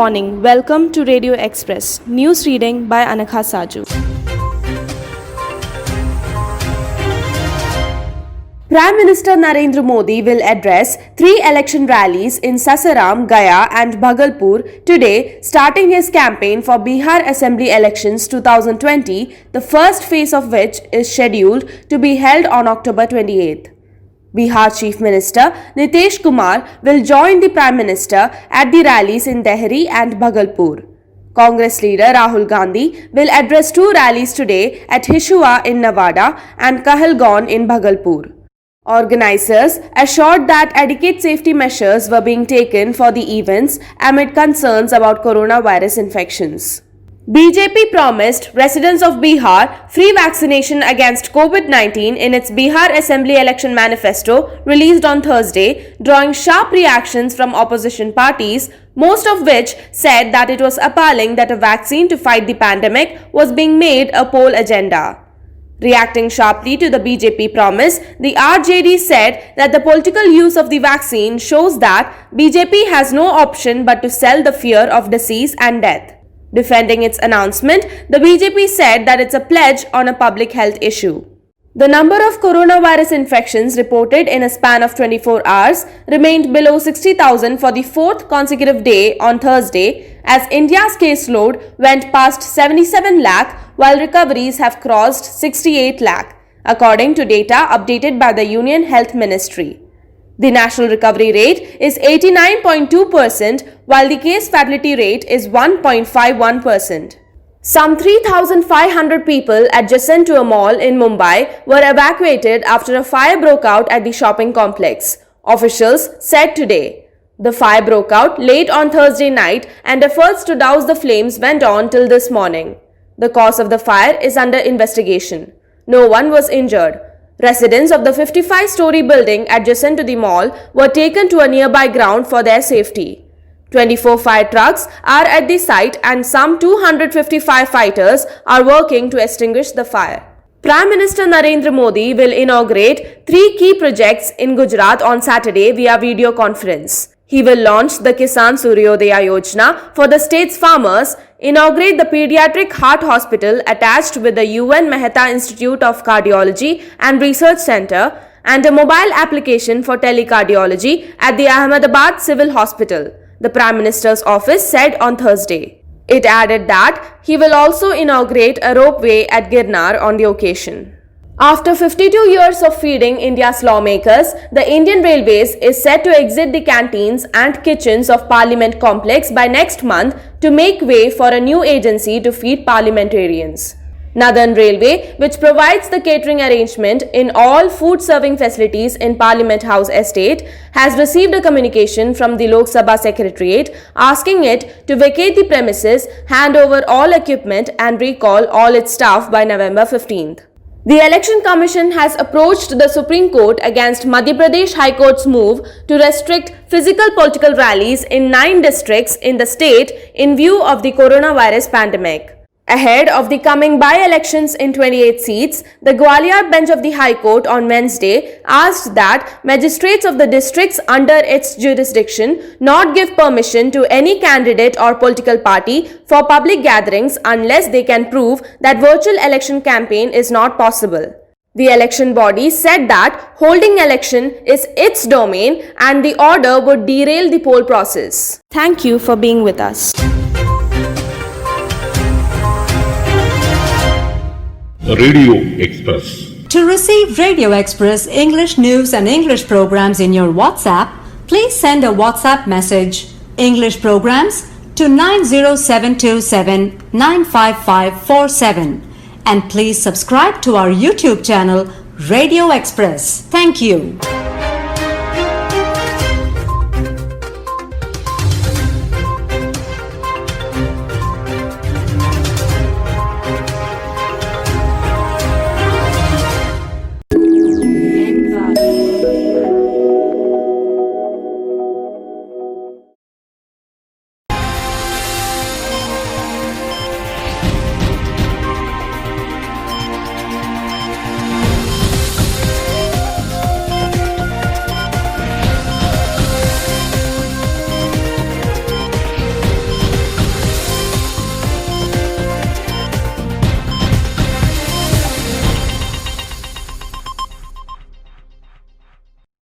morning. Welcome to Radio Express. News reading by Anakha Saju. Prime Minister Narendra Modi will address 3 election rallies in Sasaram, Gaya and Bhagalpur today, starting his campaign for Bihar Assembly Elections 2020, the first phase of which is scheduled to be held on October 28th. Bihar Chief Minister Nitish Kumar will join the Prime Minister at the rallies in Dehri and Bhagalpur. Congress leader Rahul Gandhi will address 2 rallies today at Hishua in Nevada and Kahalgaon in Bhagalpur. Organizers assured that adequate safety measures were being taken for the events amid concerns about coronavirus infections. BJP promised residents of Bihar free vaccination against COVID-19 in its Bihar Assembly Election Manifesto released on Thursday, drawing sharp reactions from opposition parties, most of which said that it was appalling that a vaccine to fight the pandemic was being made a poll agenda. Reacting sharply to the BJP promise, the RJD said that the political use of the vaccine shows that BJP has no option but to sell the fear of disease and death. Defending its announcement, the BJP said that it's a pledge on a public health issue. The number of coronavirus infections reported in a span of 24 hours remained below 60,000 for the 4th consecutive day on Thursday, as India's caseload went past 77 lakh while recoveries have crossed 68 lakh, according to data updated by the Union Health Ministry. The national recovery rate is 89.2%, while the case fatality rate is 1.51%. Some 3,500 people adjacent to a mall in Mumbai were evacuated after a fire broke out at the shopping complex, officials said today. The fire broke out late on Thursday night and efforts to douse the flames went on till this morning. The cause of the fire is under investigation. No one was injured. Residents of the 55-story building adjacent to the mall were taken to a nearby ground for their safety. 24 fire trucks are at the site and some 250 firefighters are working to extinguish the fire. Prime Minister Narendra Modi will inaugurate 3 key projects in Gujarat on Saturday via video conference. He will launch the Kisan Suryodaya Yojana for the state's farmers, inaugurate the pediatric heart hospital attached with the UN Mehta Institute of Cardiology and Research Center, and a mobile application for telecardiology at the Ahmedabad Civil Hospital, the Prime Minister's office said on Thursday. It added that he will also inaugurate a ropeway at Girnar on the occasion. After 52 years of feeding India's lawmakers, the Indian Railways is set to exit the canteens and kitchens of Parliament complex by next month to make way for a new agency to feed parliamentarians. Northern Railway, which provides the catering arrangement in all food serving facilities in Parliament House Estate, has received a communication from the Lok Sabha Secretariat asking it to vacate the premises, hand over all equipment and recall all its staff by November 15th. The Election Commission has approached the Supreme Court against Madhya Pradesh High Court's move to restrict physical political rallies in 9 districts in the state in view of the coronavirus pandemic. Ahead of the coming by-elections in 28 seats, the Gwalior bench of the High Court on Wednesday asked that magistrates of the districts under its jurisdiction not give permission to any candidate or political party for public gatherings unless they can prove that virtual election campaign is not possible. The election body said that holding election is its domain and the order would derail the poll process. Thank you for being with us. Radio Express. To receive Radio Express English news and English programs in your WhatsApp, please send a WhatsApp message English programs to 90727 95547 and please subscribe to our YouTube channel Radio Express. Thank you.